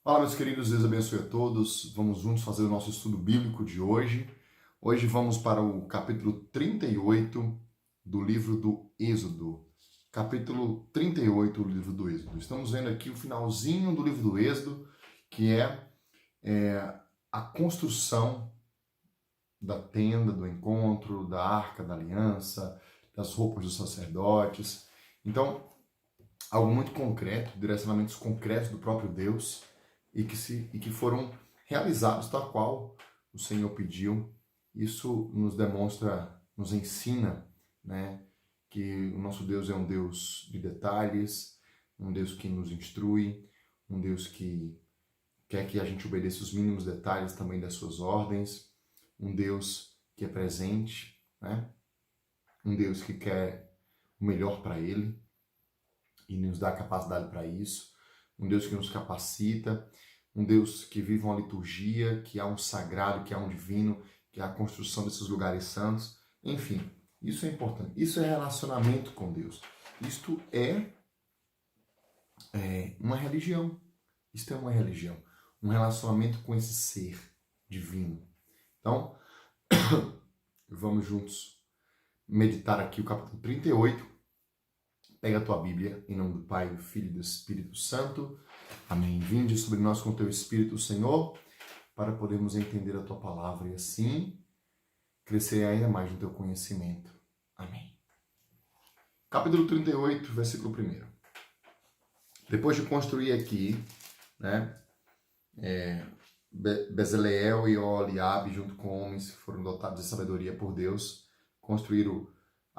Fala, meus queridos, Deus abençoe a todos. Vamos juntos fazer o nosso estudo bíblico de hoje. Hoje vamos para o capítulo 38 do livro do Êxodo. Capítulo 38 do livro do Êxodo. Estamos vendo aqui o finalzinho do livro do Êxodo, que é a construção da tenda do encontro, da arca da aliança, das roupas dos sacerdotes. Então, algo muito concreto, direcionamentos concretos do próprio Deus e que foram realizados tal qual o Senhor pediu. Isso nos demonstra, nos ensina, né, que o nosso Deus é um Deus de detalhes, um Deus que nos instrui, um Deus que quer que a gente obedeça os mínimos detalhes também das suas ordens, um Deus que é presente, né, um Deus que quer o melhor para Ele e nos dá capacidade para isso, um Deus que nos capacita, um Deus que vive uma liturgia, que há um sagrado, que há um divino, que há a construção desses lugares santos. Enfim, isso é importante. Isso é relacionamento com Deus. Isto é uma religião. Isto é uma religião. Um relacionamento com esse ser divino. Então, vamos juntos meditar aqui o capítulo 38. Pega a tua Bíblia, em nome do Pai, do Filho e do Espírito Santo. Amém. Vinde sobre nós com o teu Espírito, Senhor, para podermos entender a tua palavra e assim crescer ainda mais no teu conhecimento. Amém. Capítulo 38, versículo 1. Depois de construir aqui, né, Bezaleel e Oliabe, junto com homens que foram dotados de sabedoria por Deus, construíram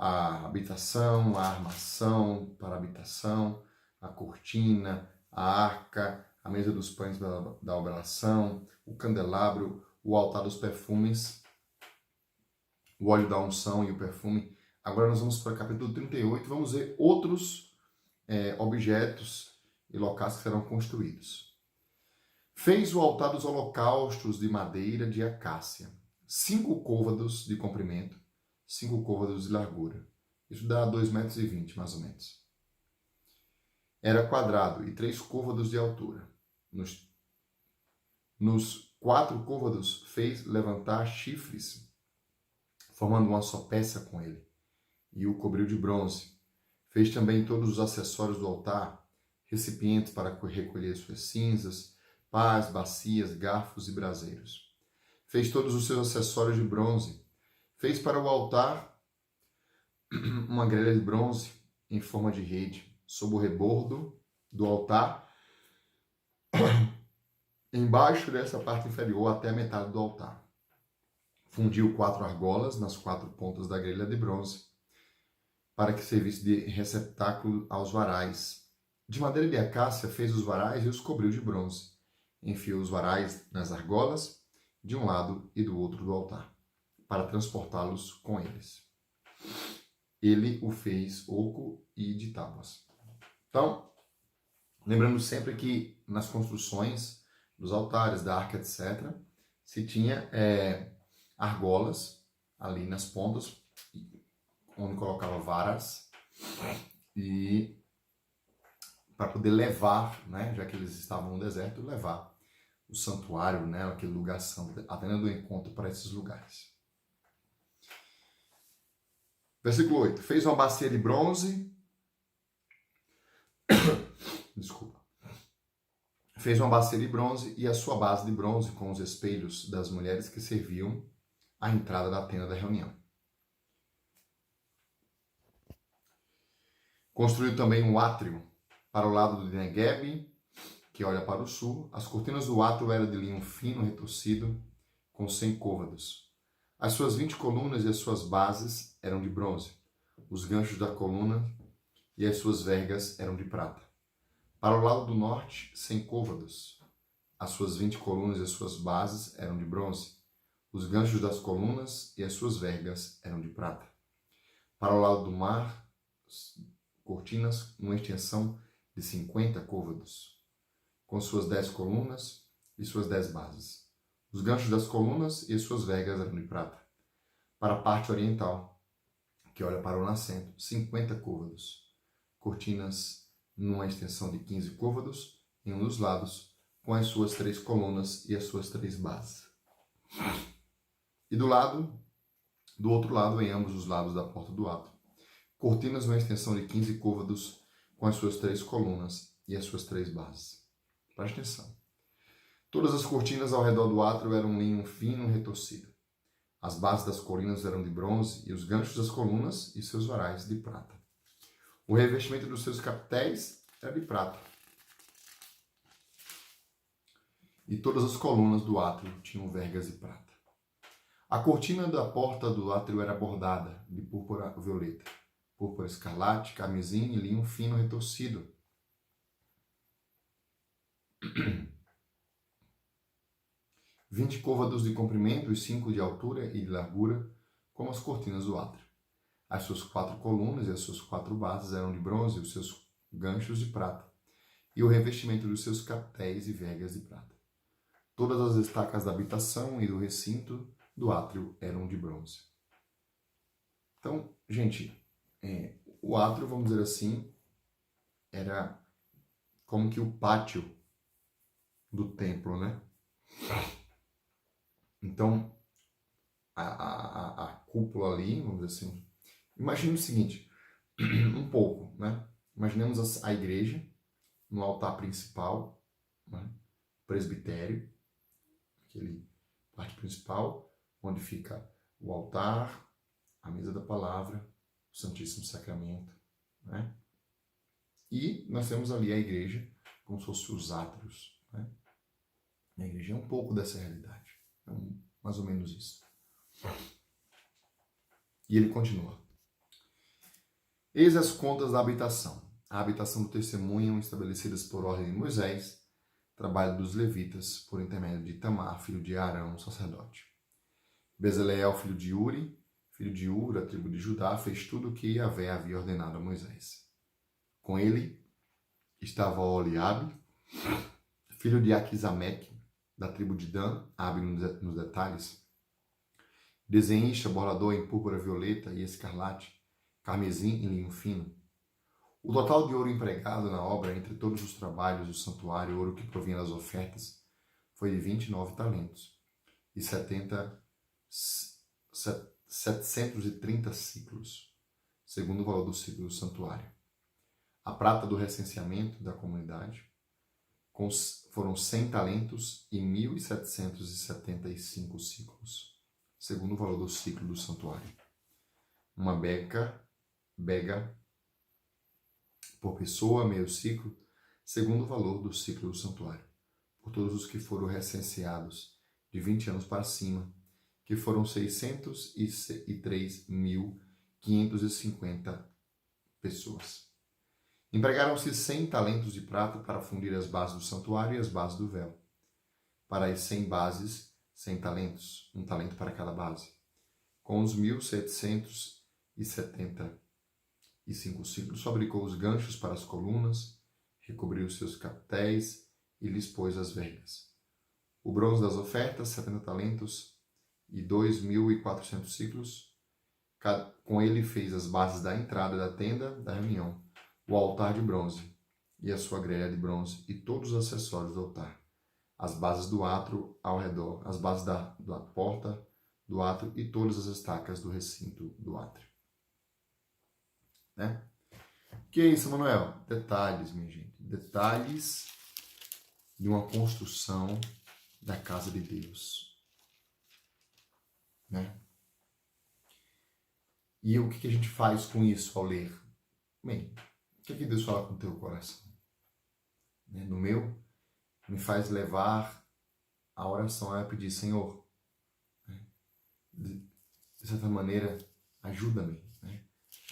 a habitação, a armação para a habitação, a cortina, a arca, a mesa dos pães da oblação, o candelabro, o altar dos perfumes, o óleo da unção e o perfume. Agora nós vamos para o capítulo 38, vamos ver outros objetos e locais que serão construídos. Fez o altar dos holocaustos de madeira de acácia, 5 côvados de comprimento, 5 côvados de largura. Isso dá 2,20 metros, mais ou menos. Era quadrado e 3 côvados de altura. Nos 4 côvados fez levantar chifres, formando uma só peça com ele, e o cobriu de bronze. Fez também todos os acessórios do altar, recipientes para recolher suas cinzas, pás, bacias, garfos e braseiros. Fez todos os seus acessórios de bronze. Fez para o altar uma grelha de bronze em forma de rede, sob o rebordo do altar, embaixo dessa parte inferior até a metade do altar. Fundiu 4 argolas nas 4 pontas da grelha de bronze, para que servisse de receptáculo aos varais. De madeira de acácia fez os varais e os cobriu de bronze. Enfiou os varais nas argolas, de um lado e do outro do altar, para transportá-los com eles. Ele o fez oco e de tábuas. Então, lembrando sempre que nas construções dos altares, da arca, etc., se tinha argolas ali nas pontas, onde colocava varas, e para poder levar, né, já que eles estavam no deserto, levar o santuário, né, aquele lugar santo, a tenda do encontro para esses lugares. Versículo 8. Fez uma bacia de bronze. Desculpa. Fez uma bacia de bronze e a sua base de bronze com os espelhos das mulheres que serviam à entrada da tenda da reunião. Construiu também um átrio para o lado do Negueb, que olha para o sul. As cortinas do átrio eram de linho fino retorcido, com 100 côvados. As suas 20 colunas e as suas bases eram de bronze. Os ganchos da coluna e as suas vergas eram de prata. Para o lado do norte, 100 côvados. As suas 20 colunas e as suas bases eram de bronze. Os ganchos das colunas e as suas vergas eram de prata. Para o lado do mar, cortinas numa extensão de 50 côvados, com suas 10 colunas e suas 10 bases. Os ganchos das colunas e as suas vergas eram de prata. Para a parte oriental, que olha para o nascente, 50 côvados. Cortinas numa extensão de 15 côvados em um dos lados, com as suas 3 colunas e as suas 3 bases. E do outro lado, em ambos os lados da porta do átrio, cortinas uma extensão de 15 côvados com as suas 3 colunas e as suas 3 bases. Preste atenção. Todas as cortinas ao redor do átrio eram linho fino retorcido. As bases das colunas eram de bronze e os ganchos das colunas e seus varais de prata. O revestimento dos seus capitéis era de prata. E todas as colunas do átrio tinham vergas de prata. A cortina da porta do átrio era bordada de púrpura violeta, púrpura escarlate, carmesim e linho fino retorcido. 20 côvados de comprimento e 5 de altura e de largura, como as cortinas do átrio. As suas 4 colunas e as suas 4 bases eram de bronze e os seus ganchos de prata, e o revestimento dos seus capitéis e vergas de prata. Todas as estacas da habitação e do recinto do átrio eram de bronze. Então, gente, o átrio, vamos dizer assim, era como que o pátio do templo, né? Então, a cúpula ali, vamos dizer assim, imagine o seguinte, um pouco, né? Imaginemos a igreja no altar principal, né? Presbitério, aquele parte principal, onde fica o altar, a mesa da palavra, o Santíssimo Sacramento, né? E nós temos ali a igreja, como se fossem os átrios, né? A igreja é um pouco dessa realidade. É mais ou menos isso. E ele continua. Eis as contas da habitação. A habitação do testemunho, estabelecidas por ordem de Moisés, trabalho dos levitas, por intermédio de Itamar, filho de Arão, sacerdote. Bezaleel, filho de Uri, filho de Ur, da tribo de Judá, fez tudo o que Yahvé havia ordenado a Moisés. Com ele estava Oliabe, filho de Aquisameque, da tribo de Dan, hábil nos detalhes, desenhista, bordador em púrpura violeta e escarlate, carmesim e linho fino. O total de ouro empregado na obra, entre todos os trabalhos do santuário, ouro que provinha das ofertas, foi de 29 talentos e 730 ciclos, segundo o valor do ciclo do santuário. A prata do recenseamento da comunidade foram 100 talentos e 1.775 ciclos, segundo o valor do ciclo do santuário. Uma bega por pessoa, meio ciclo, segundo o valor do ciclo do santuário, por todos os que foram recenseados de 20 anos para cima, que foram 603.550 pessoas. Empregaram-se 100 talentos de prata para fundir as bases do santuário e as bases do véu. Para as 100 bases, 100 talentos, um talento para cada base. Com os 1.775 ciclos, fabricou os ganchos para as colunas, recobriu os seus capitéis e lhes pôs as vergas. O bronze das ofertas, 70 talentos e 2.400 ciclos. Com ele fez as bases da entrada da tenda da reunião, o altar de bronze e a sua grelha de bronze e todos os acessórios do altar, as bases do átrio ao redor, as bases da porta do átrio e todas as estacas do recinto do átrio. Né? O que é isso, Manuel? Detalhes, minha gente. Detalhes de uma construção da casa de Deus. Né? E o que a gente faz com isso ao ler? Bem, o que Deus fala com o teu coração? No meu, me faz levar a oração a pedir, Senhor, de certa maneira, ajuda-me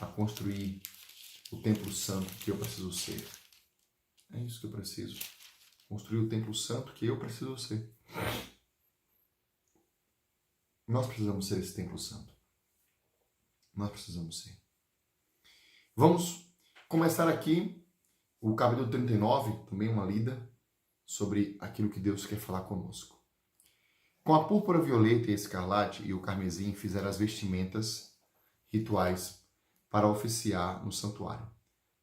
a construir o templo santo que eu preciso ser. É isso que eu preciso. Construir o templo santo que eu preciso ser. Nós precisamos ser esse templo santo. Nós precisamos ser. Vamos começar aqui o capítulo 39, também uma lida sobre aquilo que Deus quer falar conosco. Com a púrpura violeta e escarlate e o carmesim fizeram as vestimentas rituais para oficiar no santuário.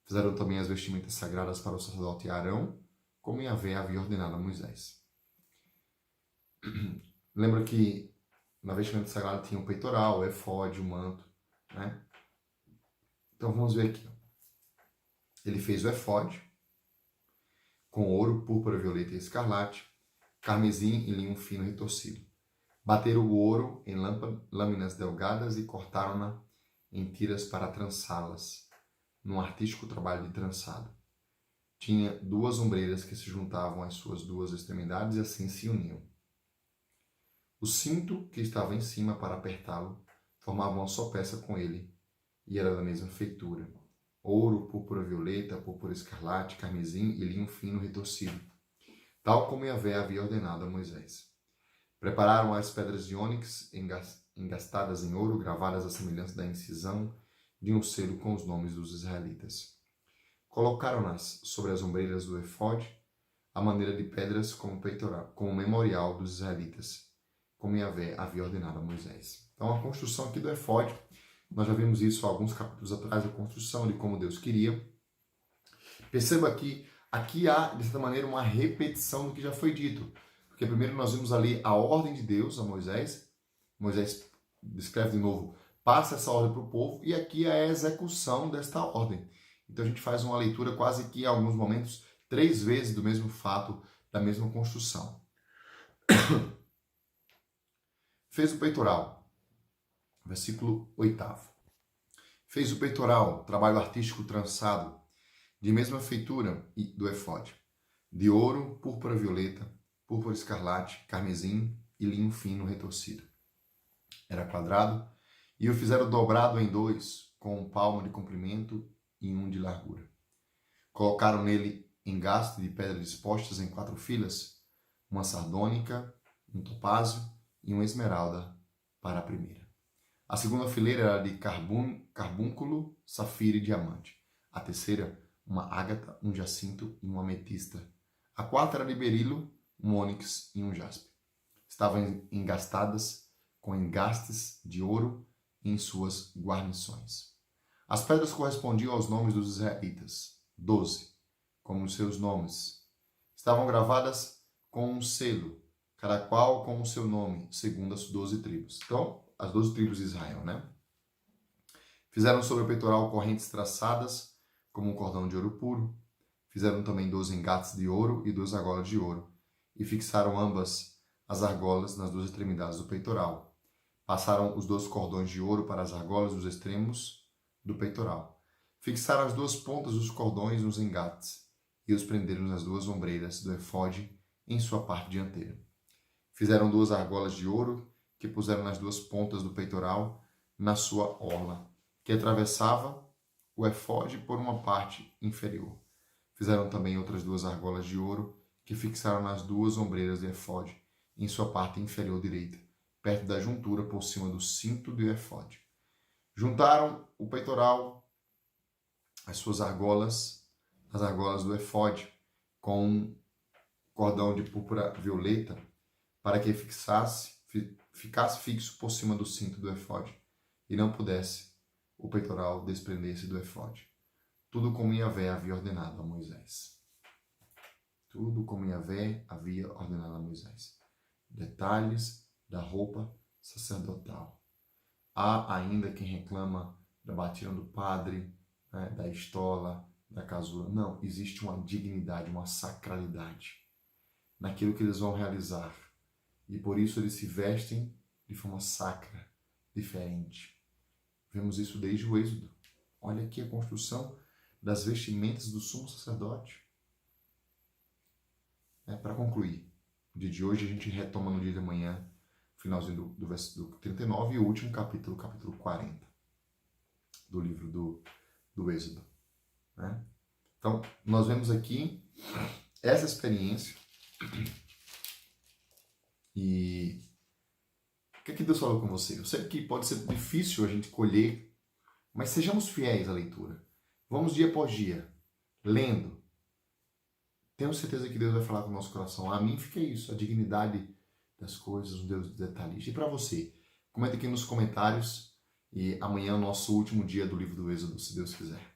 Fizeram também as vestimentas sagradas para o sacerdote Arão, como Yahvé havia ordenado a Moisés. Lembra que na vestimenta sagrada tinha o peitoral, o efode, o manto, né? Então vamos ver aqui. Ele fez o efode com ouro, púrpura, violeta e escarlate, carmesim e linho fino retorcido. Bateram o ouro em lâminas delgadas e cortaram-na em tiras para trançá-las, num artístico trabalho de trançado. Tinha 2 ombreiras que se juntavam às suas 2 extremidades e assim se uniam. O cinto que estava em cima para apertá-lo formava uma só peça com ele e era da mesma feitura. Ouro, púrpura violeta, púrpura escarlate, carmesim e linho fino retorcido, tal como Yahvé havia ordenado a Moisés. Prepararam as pedras de ônix engastadas em ouro, gravadas à semelhança da incisão de um selo com os nomes dos israelitas. Colocaram-nas sobre as ombreiras do efode, à maneira de pedras como memorial dos israelitas, como Yahvé havia ordenado a Moisés. Então, a construção aqui do efode, nós já vimos isso há alguns capítulos atrás, a construção de como Deus queria. Perceba que aqui há, de certa maneira, uma repetição do que já foi dito. Porque primeiro nós vimos ali a ordem de Deus a Moisés. Moisés descreve de novo, passa essa ordem para o povo, e aqui é a execução desta ordem. Então a gente faz uma leitura quase que, em alguns momentos, 3 vezes do mesmo fato, da mesma construção. Fez o peitoral, versículo 8º. Fez o peitoral, trabalho artístico trançado, de mesma feitura do efode, de ouro, púrpura violeta, púrpura escarlate, carmesim e linho fino retorcido. Era quadrado, e o fizeram dobrado em 2, com 1 palmo de comprimento e 1 de largura. Colocaram nele engaste de pedras dispostas em 4 filas, uma sardônica, um topázio e uma esmeralda para a primeira. A segunda fileira era de carbúnculo, safira e diamante. A terceira, uma ágata, um jacinto e uma ametista. A quarta era de berilo, um ônix e um jaspe. Estavam engastadas com engastes de ouro em suas guarnições. As pedras correspondiam aos nomes dos israelitas, 12, como os seus nomes. Estavam gravadas com um selo, cada qual com o seu nome, segundo as 12 tribos. Então, as 12 tribos de Israel, né? Fizeram sobre o peitoral correntes traçadas, como um cordão de ouro puro. Fizeram também 12 engates de ouro e 2 argolas de ouro, e fixaram ambas as argolas nas 2 extremidades do peitoral. Passaram os 2 cordões de ouro para as argolas dos extremos do peitoral. Fixaram as 2 pontas dos cordões nos engates e os prenderam nas 2 ombreiras do efode em sua parte dianteira. Fizeram 2 argolas de ouro que puseram nas 2 pontas do peitoral na sua orla, que atravessava o efode por uma parte inferior. Fizeram também outras 2 argolas de ouro que fixaram nas 2 ombreiras do efode em sua parte inferior direita, perto da juntura por cima do cinto do efode. Juntaram o peitoral, as suas argolas, as argolas do efode, com um cordão de púrpura violeta, para que ficasse fixo por cima do cinto do efode, e não pudesse o peitoral desprender-se do efode. Tudo como Yahvé havia ordenado a Moisés. Tudo como Yahvé havia ordenado a Moisés. Detalhes da roupa sacerdotal. Há ainda quem reclama da batina do padre, né, da estola, da casula. Não, existe uma dignidade, uma sacralidade naquilo que eles vão realizar. E por isso eles se vestem de forma sacra, diferente. Vemos isso desde o Êxodo. Olha aqui a construção das vestimentas do sumo sacerdote. Para concluir, no dia de hoje a gente retoma no dia de amanhã, finalzinho do versículo 39 e o último capítulo, capítulo 40 do livro do Êxodo. Né? Então, nós vemos aqui essa experiência e o que é que Deus falou com você? Eu sei que pode ser difícil a gente colher, mas sejamos fiéis à leitura. Vamos dia após dia, lendo. Tenho certeza que Deus vai falar com o nosso coração. A mim fica isso, a dignidade das coisas, um Deus detalhista. E para você? Comenta aqui nos comentários e amanhã é o nosso último dia do livro do Êxodo, se Deus quiser.